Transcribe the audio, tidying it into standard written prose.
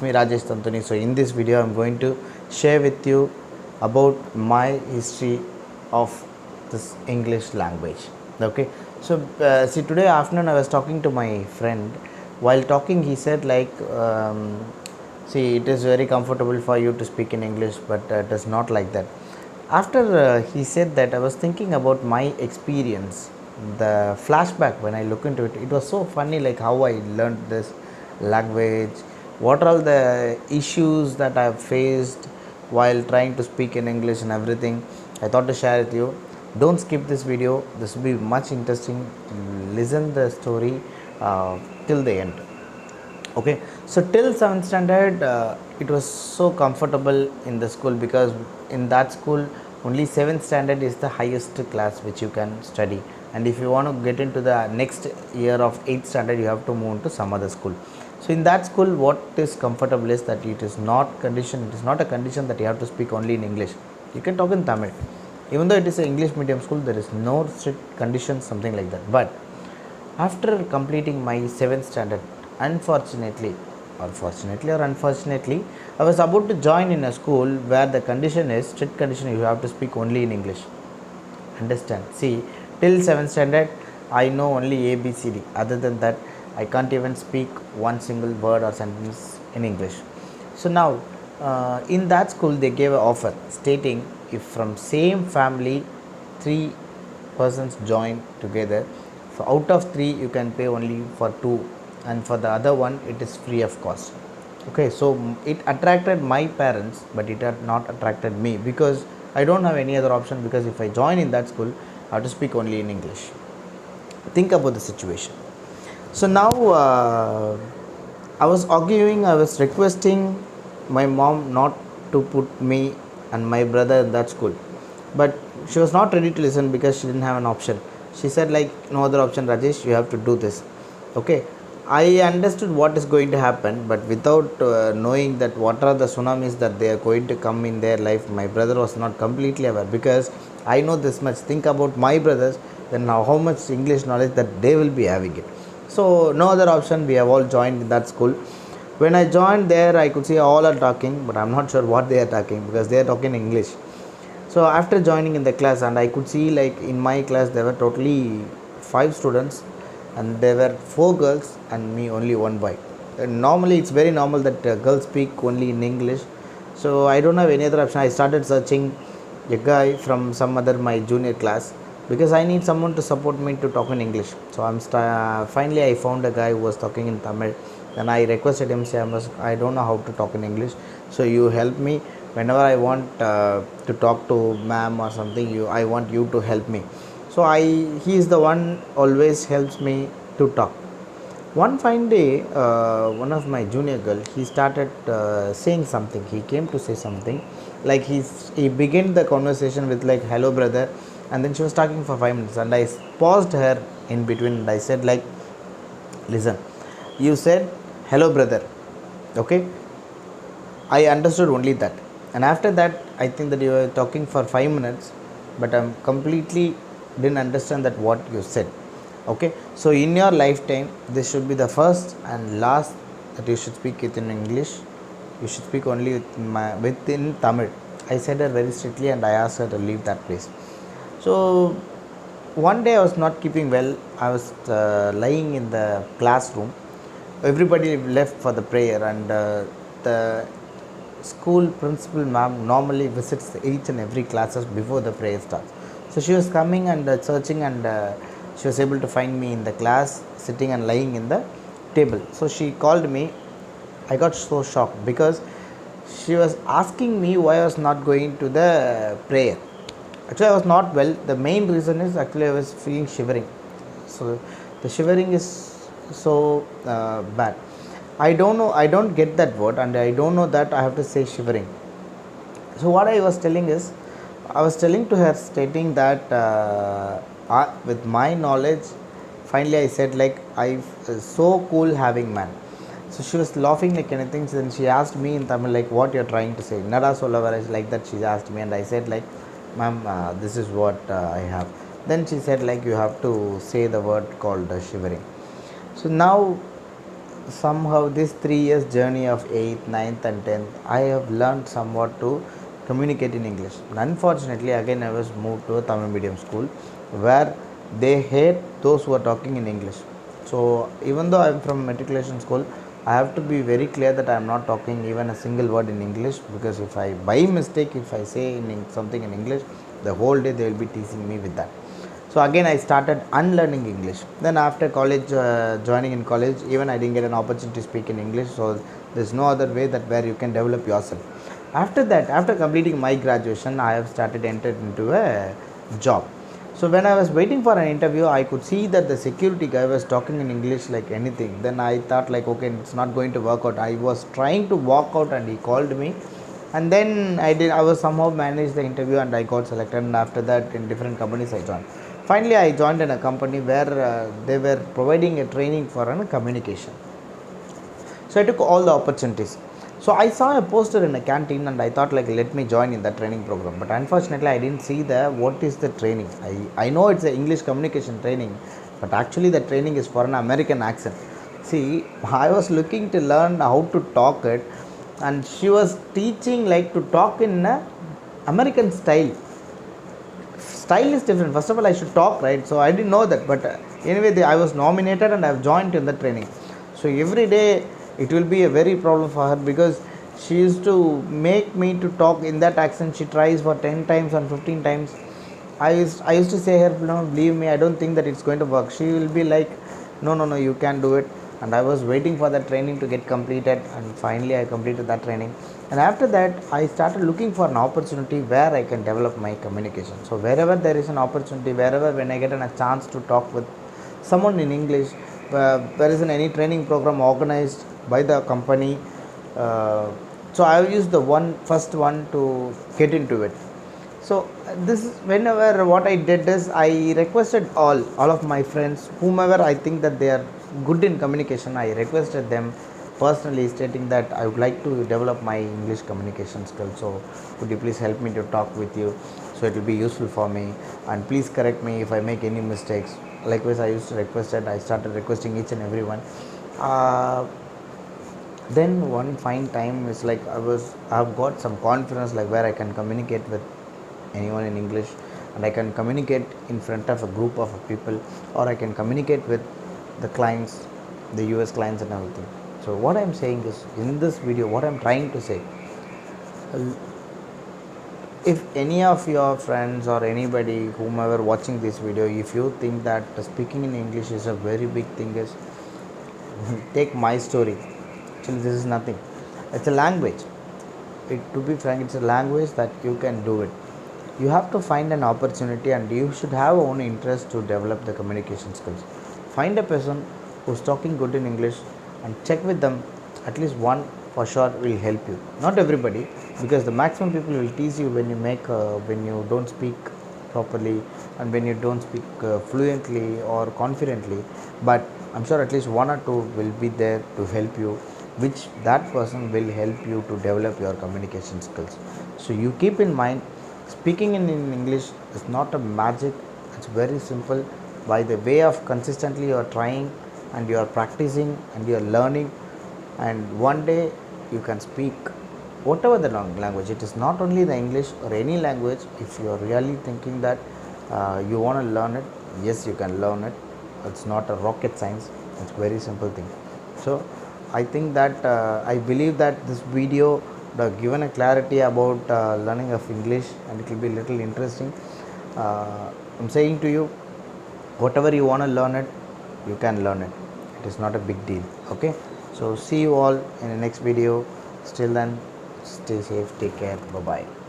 it's me Rajesh Tantuni. So in this video I'm going to share with you about my history of this English language. Okay, so see, today afternoon I was talking to my friend. While talking he said like see, it is very comfortable for you to speak in English, but it is not like that. After he said that, I was thinking about my experience, the flashback when I look into it. It was so funny, like how I learned this language, what are all the issues that I have faced while trying to speak in English and everything. I thought to share with you. Don't skip this video. This will be much interesting. Listen the story till the end. Okay, so till 7th standard it was so comfortable in the school, because in that school only 7th standard is the highest class which you can study, and if you want to get into the next year of 8th standard you have to move to some other school. So in that school what is comfortable is that it is not a condition that you have to speak only in English. You can talk in Tamil, even though it is an English medium school. There is no strict conditions, something like that. But after completing my 7th standard, unfortunately or unfortunately, I was about to join in a school where the condition is strict condition, you have to speak only in English. Understand? See, till 7th standard I know only ABCD. Other than that I can't even speak one single word or sentence in English. So now in that school they gave an offer stating, if from same family 3 persons join together, so out of 3 you can pay only for 2, and for the other one it is free of cost. Okay, so it attracted my parents, but it had not attracted me, because I don't have any other option, because if I join in that school I have to speak only in English. Think about the situation. So now I was arguing, I was requesting my mom not to put me and my brother in that school, but she was not ready to listen because she didn't have an option. She said like, no other option Rajesh, you have to do this. Okay, I understood what is going to happen, but without knowing that what are the tsunamis that they are going to come in their life, my brother was not completely aware, because I know this much. Think about my brothers, then now how much English knowledge that they will be having it. So no other option, we have all joined in that school. When I joined there, I could see all are talking, but I'm not sure what they are talking, because they are talking English. So after joining in the class, and I could see like in my class there were totally 5 students, and there were 4 girls and me only 1 boy. Normally it's very normal that girls speak only in English. So I don't have any other option. I started searching a guy from some other my junior class, because I need someone to support me to talk in English. So finally I found a guy who was talking in Tamil. Then I requested him, say I don't know how to talk in English, so you help me. Whenever I want to talk to ma'am or something, I want you to help me. So he is the one always helps me to talk. One fine day, one of my junior girl, he started saying something. He came to say something, like he began the conversation with like, hello brother, and then she was talking for 5 minutes, and I paused her in between, and I said like, listen, you said hello brother, okay, I understood only that, and after that I think that you were talking for 5 minutes, but I'm completely didn't understand that what you said. Okay, so in your lifetime this should be the first and last that you should speak it in English. You should speak only within Tamil. I said her very strictly, and I asked her to leave that place. So one day I was not keeping well. I was lying in the classroom. Everybody left for the prayer, and the school principal ma'am normally visits each and every classes before the prayer starts. So she was coming and searching, and she was able to find me in the class sitting and lying in the table. So she called me. I got so shocked, because she was asking me why I was not going to the prayer. Actually I was not well. The main reason is actually I was feeling shivering. So the shivering is so bad. I don't know, I don't get that word, and I don't know that I have to say shivering. So what I was telling is, I was telling to her stating that with my knowledge, finally I said like, I so cool having man. So she was laughing like anything. Then she asked me in Tamil like, what you're trying to say, Nada Solavaraj, like that she asked me, and I said like, ma'am, this is what I have. Then she said like, you have to say the word called shivering. So now somehow this 3 years journey of 8th, ninth, and 10th, I have learned somewhat to communicate in English. And unfortunately, again I was moved to a Tamil medium school where they hate those who are talking in English. So even though I am from matriculation school, I have to be very clear that I am not talking even a single word in English, because if I by mistake if I say something in English, the whole day they will be teasing me with that. So again I started unlearning English. Then after college, joining in college, even I didn't get an opportunity to speak in English. So there's no other way that where you can develop yourself. After that, after completing my graduation, I have started entered into a job. So when I was waiting for an interview, I could see that the security guy was talking in English like anything. Then I thought like, okay, it's not going to work out. I was trying to walk out and he called me, and then I was somehow managed the interview and I got selected. And after that, in different companies I joined. Finally I joined in a company where they were providing a training for a communication. So I took all the opportunities. So I saw a poster in a canteen and I thought like, let me join in the training program. But unfortunately I didn't see what is the training. I know it's an English communication training, but actually the training is for an American accent. See, I was looking to learn how to talk it, and she was teaching like to talk in a American style. Style is different. First of all, I should talk, right? So I didn't know that, but anyway, I was nominated and I've joined in the training. So every day it will be a very problem for her, because she used to make me to talk in that accent. She tries for 10 times and 15 times. I used to say her, no, believe me, I don't think that it's going to work. She will be like, no, you can do it. And I was waiting for that training to get completed, and finally I completed that training. And after that I started looking for an opportunity where I can develop my communication. So wherever there is an opportunity, wherever when I get a chance to talk with someone in English, there isn't any training program organized by the company, so I will use the first one to get into it. So this is whenever what I did is I requested all of my friends, whomever I think that they are good in communication, I requested them personally, stating that I would like to develop my English communication skills. So could you please help me to talk with you, so it will be useful for me, and please correct me if I make any mistakes. Likewise I used to request it. I started requesting each and everyone. Then one fine time is like I've got some confidence, like where I can communicate with anyone in English, and I can communicate in front of a group of people, or I can communicate with the clients, the US clients and everything. So what I'm saying is, in this video, what I'm trying to say, if any of your friends or anybody whomever watching this video, if you think that speaking in English is a very big thing, is take my story. Actually this is nothing. It's a language. To be frank, it's a language that you can do it. You have to find an opportunity, and you should have own interest to develop the communication skills. Find a person who's talking good in English and check with them. At least one for sure will help you. Not everybody, because the maximum people will tease you when you don't speak properly, and when you don't speak fluently or confidently. But I'm sure at least one or two will be there to help you, which that person will help you to develop your communication skills. So you keep in mind, speaking in English is not a magic. It's very simple. By the way of consistently you are trying, and you are practicing, and you are learning, and one day you can speak whatever the language. It is not only the English or any language. If you are really thinking that you want to learn it, yes, you can learn it. It's not a rocket science. It's very simple thing. So I think that I believe that this video given a clarity about learning of English, and it will be little interesting. I'm saying to you, whatever you want to learn it, you can learn it. It is not a big deal. Okay, so see you all in the next video. Still then, stay safe, take care, bye bye.